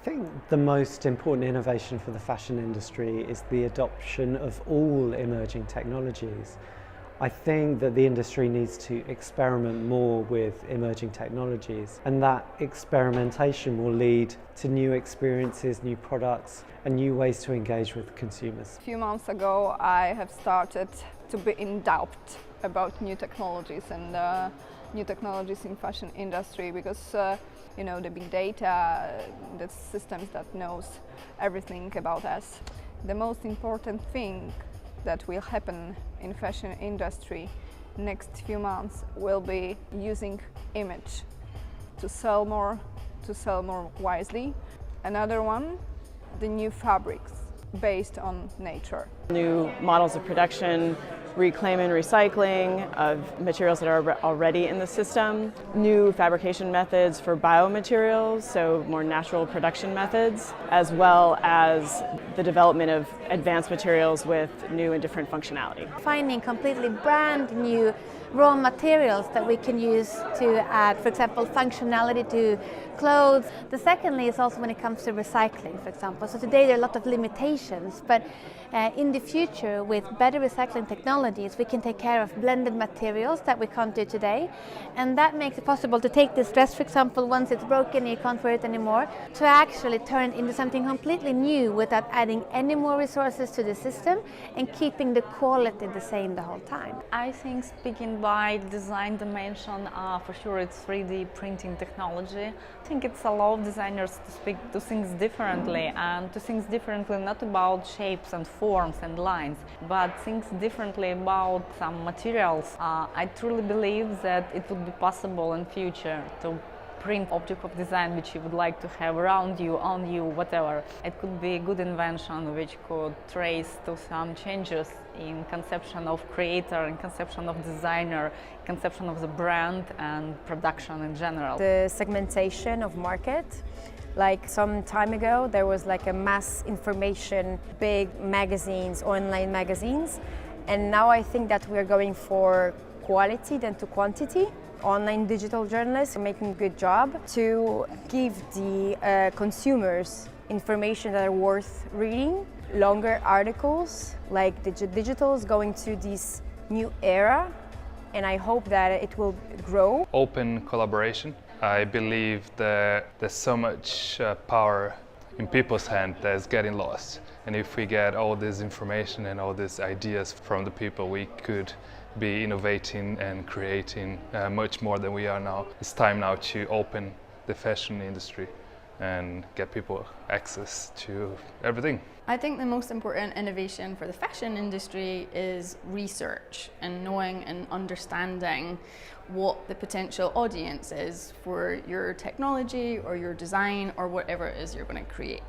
think the most important innovation for the fashion industry is the adoption of all emerging technologies. I think that the industry needs to experiment more with emerging technologies, and that experimentation will lead to new experiences, new products, and new ways to engage with consumers. A few months ago, I have started to be in doubt about new technologies and new technologies in fashion industry because the big data, the systems that knows everything about us. The most important thing that will happen in fashion industry next few months will be using image to sell more wisely. Another one, the new fabrics based on nature. New models of production, reclaim and recycling of materials that are already in the system, new fabrication methods for biomaterials, so more natural production methods, as well as the development of advanced materials with new and different functionality. Finding completely brand new raw materials that we can use to add, for example, functionality to clothes. The secondly is also when it comes to recycling, for example. So today there are a lot of limitations, but in the future with better recycling technologies we can take care of blended materials that we can't do today, and that makes it possible to take this dress, for example, once it's broken you can't wear it anymore, to actually turn it into something completely new without adding any more resources to the system and keeping the quality the same the whole time. I think speaking by design dimension, for sure it's 3D printing technology. I think it's allows designers to think differently, and to think differently not about shapes and forms and lines, but think differently about some materials. I truly believe that it would be possible in future to print object of design which you would like to have around you, on you, whatever. It could be a good invention which could trace to some changes in conception of creator, in conception of designer, conception of the brand and production in general. The segmentation of market. Like some time ago there was like a mass information, big magazines, online magazines, and now I think that we're going for quality than to quantity. Online digital journalists are making a good job to give the consumers information that are worth reading. Longer articles, like the digital is going to this new era, and I hope that it will grow. Open collaboration. I believe that there's so much power in people's hands that's getting lost. And if we get all this information and all these ideas from the people, we could be innovating and creating much more than we are now. It's time now to open the fashion industry and get people access to everything. I think the most important innovation for the fashion industry is research and knowing and understanding what the potential audience is for your technology or your design or whatever it is you're going to create.